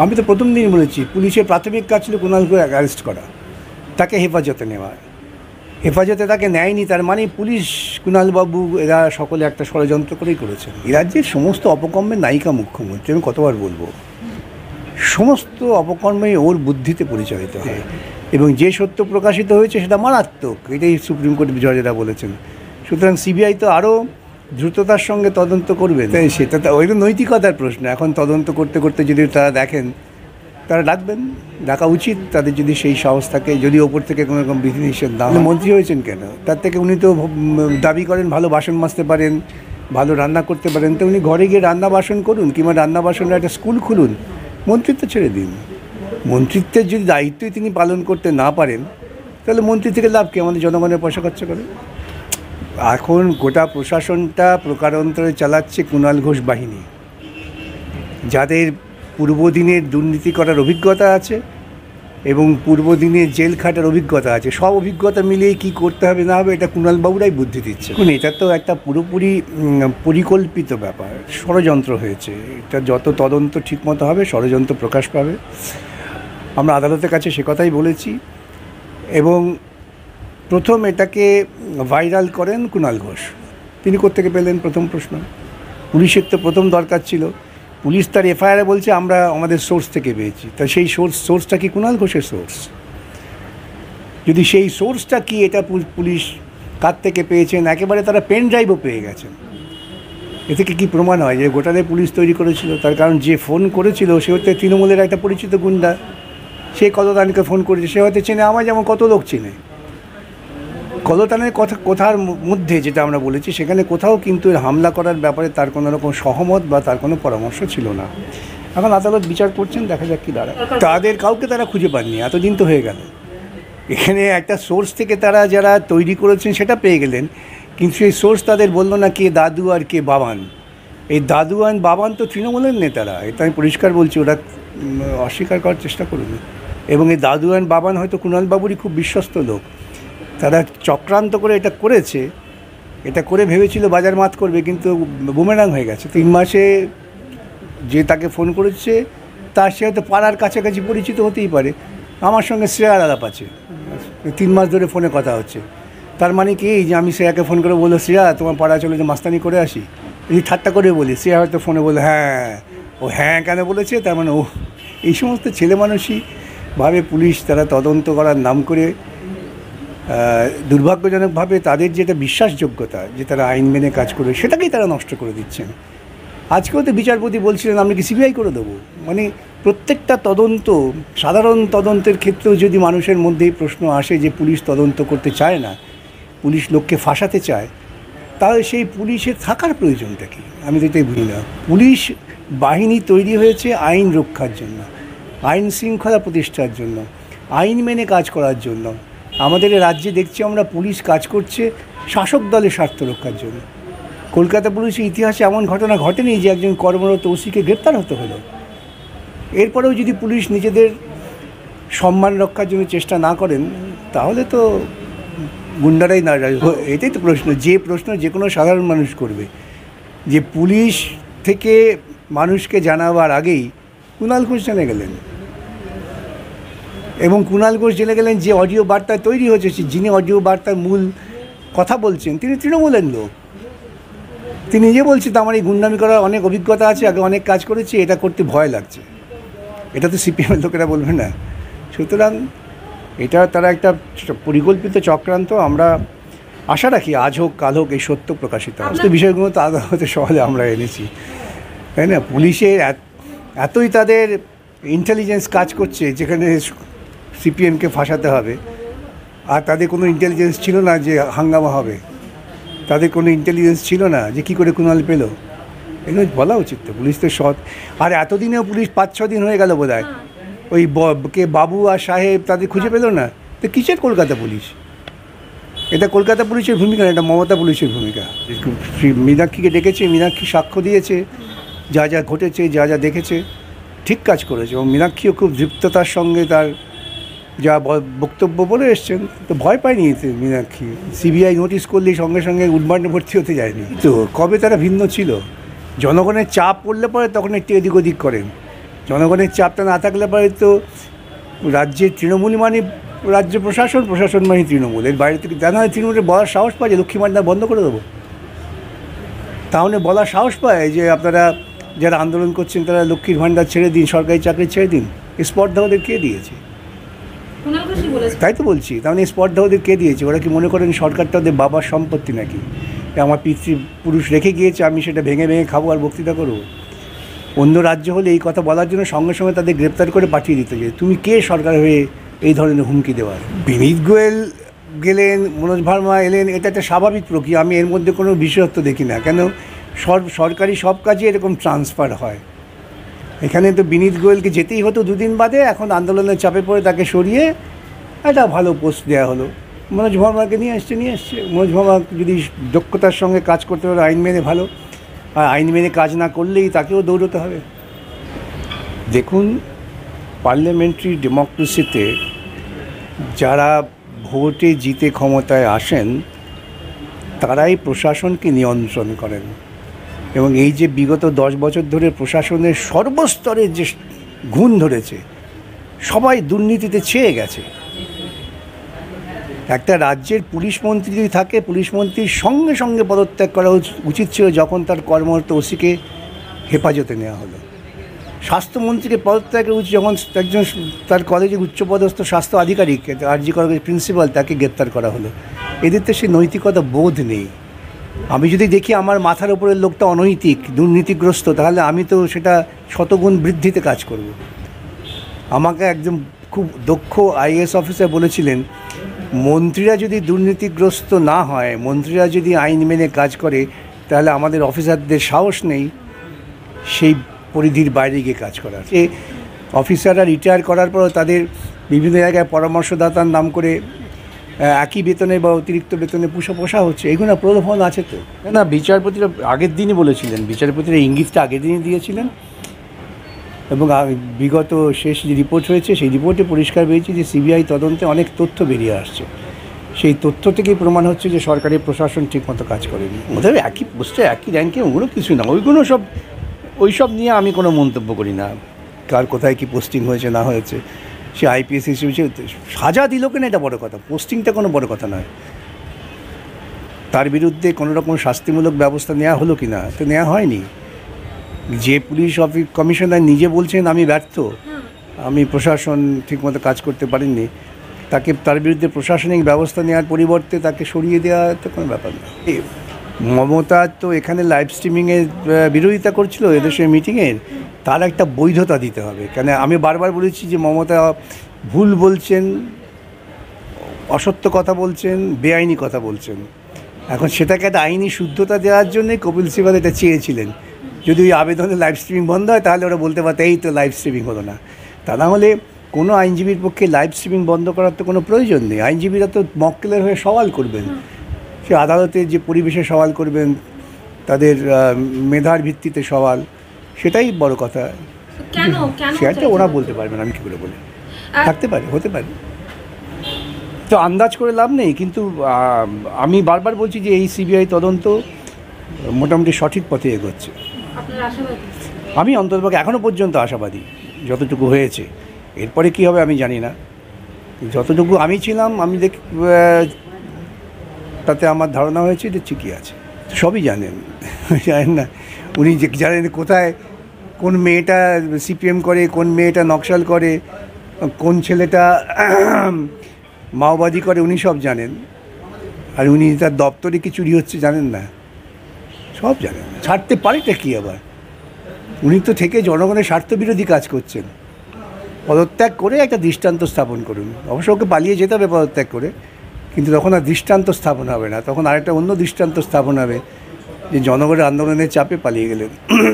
আমি তো প্রথম দিন বলেছি, পুলিশের প্রাথমিক কাজ ছিল কুণালকে অ্যারেস্ট করা, তাকে হেফাজতে নেওয়া। হেফাজতে তাকে নেয়নি, তার মানে পুলিশ, কুণালবাবু এরা সকলে একটা ষড়যন্ত্র করেই করেছেন। এই রাজ্যের সমস্ত অপকর্মের নায়িকা মুখ্যমন্ত্রী। আমি কতবার বলবো, সমস্ত অপকর্মে ওর বুদ্ধিতে পরিচালিত হয় এবং যে সত্য প্রকাশিত হয়েছে সেটা মারাত্মক, এটাই সুপ্রিম কোর্ট জজেরা বলেছেন। সুতরাং সিবিআই তো আরও দ্রুততার সঙ্গে তদন্ত করবে, তাই সেটা তো ওই নৈতিকতার প্রশ্ন। এখন তদন্ত করতে করতে যদি তারা দেখেন, তারা ডাকবেন, ডাকা উচিত তাদের, যদি সেই সাহস থাকে, যদি ওপর থেকে কোনো রকম বিধিনিষেধ না হয়। মন্ত্রী হয়েছেন কেন? তার থেকে উনি তো দাবি করেন ভালো বাসন মাজতে পারেন, ভালো রান্না করতে পারেন, তো উনি ঘরে গিয়ে রান্না বাসন করুন, কিংবা রান্না বাসনের একটা স্কুল খুলুন, মন্ত্রিত্ব ছেড়ে দিন। মন্ত্রিত্বের যদি দায়িত্বই তিনি পালন করতে না পারেন, তাহলে মন্ত্রী থেকে লাভ কি? আমাদের জনগণের পয়সা খরচা করে। এখন গোটা প্রশাসনটা প্রকারান্তরে চালাচ্ছে কুণাল ঘোষ বাহিনী, যাদের পূর্বদিনের দুর্নীতি করার অভিজ্ঞতা আছে এবং পূর্বদিনের জেল খাটার অভিজ্ঞতা আছে। সব অভিজ্ঞতা মিলিয়ে কি করতে হবে না হবে এটা কুণালবাবুরাই বুদ্ধি দিচ্ছে। এখন এটা তো একটা পুরোপুরি পরিকল্পিত ব্যাপার, ষড়যন্ত্র হয়েছে। এটা যত তদন্ত ঠিকমতো হবে, ষড়যন্ত্র প্রকাশ পাবে। আমরা আদালতের কাছে সে কথাই বলেছি। এবং প্রথম এটাকে ভাইরাল করেন কুণাল ঘোষ। তিনি কোত্থেকে পেলেন? প্রথম প্রশ্ন। পুলিশের তো প্রথম দরকার ছিল, পুলিশ তার এফআইআরে বলছে আমরা আমাদের সোর্স থেকে পেয়েছি। তা সেই সোর্সটা কি কুণাল ঘোষের সোর্স? যদি সেই সোর্সটা কি, এটা পুলিশ কার থেকে পেয়েছেন, একেবারে তারা পেন ড্রাইভও পেয়ে গেছেন। এ থেকে কী প্রমাণ হয় যে গোটালে পুলিশ তৈরি করেছিল? তার কারণ যে ফোন করেছিল সে হচ্ছে তৃণমূলের একটা পরিচিত গুন্ডা। সে কলতানকে ফোন করেছে, সে হয়তো চেনে, আমার যেমন কত লোক চেনে। কলতানের কথার মধ্যে যেটা আমরা বলেছি, সেখানে কোথাও কিন্তু হামলা করার ব্যাপারে তার কোনো রকম সহমত বা তার কোনো পরামর্শ ছিল না। এখন আদালত বিচার করছেন, দেখা যাক কী দাঁড়ায়। তাদের কাউকে তারা খুঁজে পাননি, এতদিন তো হয়ে গেল। এখানে একটা সোর্স থেকে তারা যারা তৈরি করেছেন সেটা পেয়ে গেলেন, কিন্তু সেই সোর্স তাদের বললো না কে দাদু আর কে বাবান। এই দাদু আর বাবান তো তৃণমূলের নেতারা, এটা আমি পরিষ্কার বলছি, ওরা অস্বীকার করার চেষ্টা করুন। এবং এই দাদু আর বাবান হয়তো কুণালবাবুরই খুব বিশ্বস্ত লোক। তারা চক্রান্ত করে এটা করেছে, এটা করে ভেবেছিল বাজার মাত করবে, কিন্তু বুমেরাং হয়ে গেছে। 3 মাসে যে তাকে ফোন করেছে তার সে হয়তো পাড়ার কাছাকাছি পরিচিত হতেই পারে। আমার সঙ্গে শ্রেয়ার আলাপ আছে, 3 মাস ধরে ফোনে কথা হচ্ছে। তার মানে কি যে আমি শ্রেয়াকে ফোন করে বললো, শ্রেয়া তোমার পাড়া চলে যে মাস্তানি করে আসি, এই ঠাট্টা করে বলি। শ্রেয়া হয়তো ফোনে বলে হ্যাঁ, ও হ্যাঁ কেন বলেছে, তার মানে ও। এই সমস্ত ছেলে মানুষই ভাবে পুলিশ তারা তদন্ত করার নাম করে দুর্ভাগ্যজনকভাবে তাদের যেটা বিশ্বাসযোগ্যতা, যে তারা আইন মেনে কাজ করবে, সেটাকেই তারা নষ্ট করে দিচ্ছেন। আজকেও তো বিচারপতি বলছিলেন আমরা কি সিবিআই করে দেবো। মানে প্রত্যেকটা তদন্ত, সাধারণ তদন্তের ক্ষেত্রেও যদি মানুষের মধ্যেই প্রশ্ন আসে যে পুলিশ তদন্ত করতে চায় না, পুলিশ লোককে ফাঁসাতে চায়, তাহলে সেই পুলিশের থাকার প্রয়োজনটা কী? আমি তো এটাই বুঝি না। পুলিশ বাহিনী তৈরি হয়েছে আইন রক্ষার জন্য, আইন শৃঙ্খলা প্রতিষ্ঠার জন্য, আইন মেনে কাজ করার জন্য। আমাদের রাজ্যে দেখছি আমরা পুলিশ কাজ করছে শাসক দলের স্বার্থ রক্ষার জন্য। কলকাতা পুলিশের ইতিহাসে এমন ঘটনা ঘটেনি যে একজন কর্মরত ওসিকে গ্রেপ্তার হতে হলো। এরপরেও যদি পুলিশ নিজেদের সম্মান রক্ষার জন্য চেষ্টা না করেন, তাহলে তো গুন্ডারাই না। এটাই তো প্রশ্ন, যে প্রশ্ন যে কোনো সাধারণ মানুষ করবে, যে পুলিশ থেকে মানুষকে জানাবার আগেই কুণাল ঘোষ জেনে গেলেন। এবং কুণাল ঘোষ জেনে গেলেন যে অডিও বার্তা তৈরি হয়েছে, যিনি অডিও বার্তার মূল কথা বলছেন তিনি তৃণমূলের লোক। তিনি নিজে বলছেন তো আমার এই গুন্ডামি করার অনেক অভিজ্ঞতা আছে, আগে অনেক কাজ করেছি, এটা করতে ভয় লাগছে। এটা তো সিপিএমের লোকেরা বলবে না। সুতরাং এটা তারা একটা পরিকল্পিত চক্রান্ত। আমরা আশা রাখি আজ হোক কাল হোক এই সত্য প্রকাশিত হবে। বিষয়গুলো তো আদালতে সহলে আমরা এনেছি, তাই না? পুলিশের এতই তাদের ইন্টেলিজেন্স কাজ করছে, যেখানে সিপিএমকে ফাঁসাতে হবে, আর তাদের কোনো ইন্টেলিজেন্স ছিল না যে হাঙ্গামা হবে, তাদের কোনো ইন্টেলিজেন্স ছিল না যে কী করে কুণাল পেল। এগুলো বলা উচিত তো। পুলিশ তো সৎ। আর এতদিনেও পুলিশ 5-6 দিন হয়ে গেল বোধ হয়, ওই কে বাবু আর সাহেব তাদের খুঁজে পেল না। তো কিসের কলকাতা পুলিশ? এটা কলকাতা পুলিশের ভূমিকা না, এটা মমতা পুলিশের ভূমিকা। মীনাক্ষীকে ডেকেছে, মীনাক্ষী সাক্ষ্য দিয়েছে, যা যা ঘটেছে, যা যা দেখেছে, ঠিক কাজ করেছে। এবং মীনাক্ষীও খুব দৃপ্ততার সঙ্গে তার যা বক্তব্য বলে এসছেন, তো ভয় পায়নি মীনাক্ষী। সিবিআই নোটিশ করলেই সঙ্গে সঙ্গে উডবান্ডে ভর্তি হতে যায়নি তো। কবে তারা ভিন্ন ছিল? জনগণের চাপ পড়লে পরে তখন একটু এদিক ওদিক করেন, জনগণের চাপটা না থাকলে পরে তো রাজ্যের তৃণমূল মানে রাজ্য প্রশাসন, প্রশাসন মানে তৃণমূল, এর বাইরে থেকে জানা হয় তৃণমূলের বলার সাহস পায় যে লক্ষ্মী ভাণ্ডার বন্ধ করে দেবো। তাহলে বলার সাহস পায় যে আপনারা যারা আন্দোলন করছেন তারা লক্ষ্মীর ভাণ্ডার ছেড়ে দিন, সরকারি চাকরি ছেড়ে দিন। স্পর্ধা ওদের কে দিয়েছে? তাই তো বলছি, তাহলে স্পর্ধা ওদের কে দিয়েছে? ওরা কি মনে করেন সরকারটা ওদের বাবার সম্পত্তি নাকি? আমার পিতৃপুরুষ রেখে গিয়েছে, আমি সেটা ভেঙে ভেঙে খাবো আর বক্তৃতা করবো? অন্য রাজ্য হলে এই কথা বলার জন্য সঙ্গে সঙ্গে তাদের গ্রেপ্তার করে পাঠিয়ে দিতে যে তুমি কে সরকার হয়ে এই ধরনের হুমকি দেওয়ার? বিনীত গোয়েল গেলেন, মনোজ ভার্মা এলেন, এটা একটা স্বাভাবিক প্রক্রিয়া। আমি এর মধ্যে কোনো বিশেষত্ব দেখি না। কেন সরকারি সব কাজে এরকম ট্রান্সফার হয়। এখানে তো বিনীত গোয়েলকে যেতেই হতো দুদিন বাদে, এখন আন্দোলনের চাপে পড়ে তাকে সরিয়ে একটা ভালো পোস্ট দেওয়া হলো। মনোজ ভার্মাকে নিয়ে আসছে। মনোজ ভার্মা যদি দক্ষতার সঙ্গে কাজ করতে পারে আইন মেনে, ভালো। আর আইন মেনে কাজ না করলেই তাকেও দৌড়তে হবে। দেখুন, পার্লামেন্টারি ডেমোক্রেসিতে যারা ভোটে জিতে ক্ষমতায় আসেন তারাই প্রশাসনকে নিয়ন্ত্রণ করেন। এবং এই যে বিগত 10 বছর ধরে প্রশাসনের সর্বস্তরে যে ঘুণ ধরেছে, সবাই দুর্নীতিতে ছেয়ে গেছে। একটা রাজ্যের পুলিশ মন্ত্রী যদি থাকে, পুলিশ মন্ত্রীর সঙ্গে সঙ্গে পদত্যাগ করা উচিত ছিল যখন তার কর্মরত ওসিকে হেফাজতে নেওয়া হলো। স্বাস্থ্যমন্ত্রীকে পদত্যাগের উচিত যখন একজন তার কলেজের উচ্চপদস্থ স্বাস্থ্য আধিকারিক, আরজি কলেজের প্রিন্সিপাল, তাকে গ্রেপ্তার করা হলো। এদের তো সে নৈতিকতা বোধ নেই। আমি যদি দেখি আমার মাথার উপরের লোকটা অনৈতিক, দুর্নীতিগ্রস্ত, তাহলে আমি তো সেটা শতগুণ বৃদ্ধিতে কাজ করব। আমাকে একজন খুব দক্ষ আইএএস অফিসার বলেছিলেন, মন্ত্রীরা যদি দুর্নীতিগ্রস্ত না হয়, মন্ত্রীরা যদি আইন মেনে কাজ করে, তাহলে আমাদের অফিসারদের সাহস নেই সেই পরিধির বাইরে গিয়ে কাজ করার। যে অফিসাররা রিটায়ার করার পর তাদের বিভিন্ন জায়গায় পরামর্শদাতার নাম করে একই বেতনে বা অতিরিক্ত বেতনে পোষা হচ্ছে, এগুলো প্রলোভন আছে তো। না, বিচারপতিরা আগের দিনই বলেছিলেন, বিচারপতিরা ইঙ্গিতটা আগের দিনই দিয়েছিলেন। এবং বিগত শেষ যে রিপোর্ট হয়েছে সেই রিপোর্টে পরিষ্কার বেরিয়েছে যে সিবিআই তদন্তে অনেক তথ্য বেরিয়ে আসছে। সেই তথ্য থেকেই প্রমাণ হচ্ছে যে সরকারি প্রশাসন ঠিকমতো কাজ করেনি। ওদের একই পোস্টে একই র্যাঙ্কে, ওগুলো কিছু না, ওইসব নিয়ে আমি কোনো মন্তব্য করি না। কার কোথায় কী পোস্টিং হয়েছে না হয়েছে, সে আইপিএস হিসেবে সাজা দিল কিনা এটা বড় কথা, পোস্টিংটা কোনো বড় কথা নয়। তার বিরুদ্ধে কোনো রকম শাস্তিমূলক ব্যবস্থা নেওয়া হলো কি না, তো নেওয়া হয়নি। যে পুলিশ কমিশনার নিজে বলছেন আমি ব্যর্থ, আমি প্রশাসন ঠিকমতো কাজ করতে পারিনি, তার বিরুদ্ধে প্রশাসনিক ব্যবস্থা নেওয়ার পরিবর্তে তাকে সরিয়ে দেওয়া তো কোনো ব্যাপার না। মমতা তো এখানে লাইভ স্ট্রিমিংয়ের বিরোধিতা করছিল এদেশের মিটিংয়ের, তার একটা বৈধতা দিতে হবে। কেন আমি বারবার বলেছি যে মমতা ভুল বলছেন, অসত্য কথা বলছেন, বেআইনি কথা বলছেন। এখন সেটাকে একটা আইনি শুদ্ধতা দেওয়ার জন্যই কপিল সিবাল এটা চেয়েছিলেন। যদি ওই আবেদনে লাইভ স্ট্রিমিং বন্ধ হয় তাহলে ওরা বলতে পারতো এই তো লাইভ স্ট্রিমিং হলো না। তা না হলে কোনো আইনজীবীর পক্ষে লাইভ স্ট্রিমিং বন্ধ করার তো কোনো প্রয়োজন নেই। আইনজীবীরা তো মক্কেলের হয়ে সওয়াল করবেন, সে আদালতে যে পরিবেশে সওয়াল করবেন, তাদের মেধার ভিত্তিতে সওয়াল, সেটাই বড় কথা। সেটা ওরা বলতে পারবেন, আমি কী করে বলি। থাকতে পারে, হতে পারে, তো আন্দাজ করে লাভ নেই। কিন্তু আমি বারবার বলছি যে এই সিবিআই তদন্ত মোটামুটি সঠিক পথে এগোচ্ছে। আমি অন্ততপক্ষে এখনও পর্যন্ত আশাবাদী যতটুকু হয়েছে। এরপরে কী হবে আমি জানি না। যতটুকু আমি ছিলাম, আমি তাতে আমার ধারণা হয়েছে যে ঠিকই আছে। সবই জানেন না উনি, যে জানেন কোথায় কোন মেয়েটা সিপিএম করে, কোন মেয়েটা নকশাল করে, কোন ছেলেটা মাওবাদী করে, উনি সব জানেন। আর উনি তার দপ্তরে কি চুরি হচ্ছে জানেন না, সব জানেন। ছাড়তে পারেটা কী আবার? উনি তো থেকে জনগণের স্বার্থবিরোধী কাজ করছেন। পদত্যাগ করে একটা দৃষ্টান্ত স্থাপন করুন। অবশ্য ওকে পালিয়ে যেতে হবে পদত্যাগ করে, কিন্তু তখন আর দৃষ্টান্ত স্থাপন হবে না, তখন আরেকটা অন্য দৃষ্টান্ত স্থাপন হবে যে জনগণের আন্দোলনের চাপে পালিয়ে গেলেন।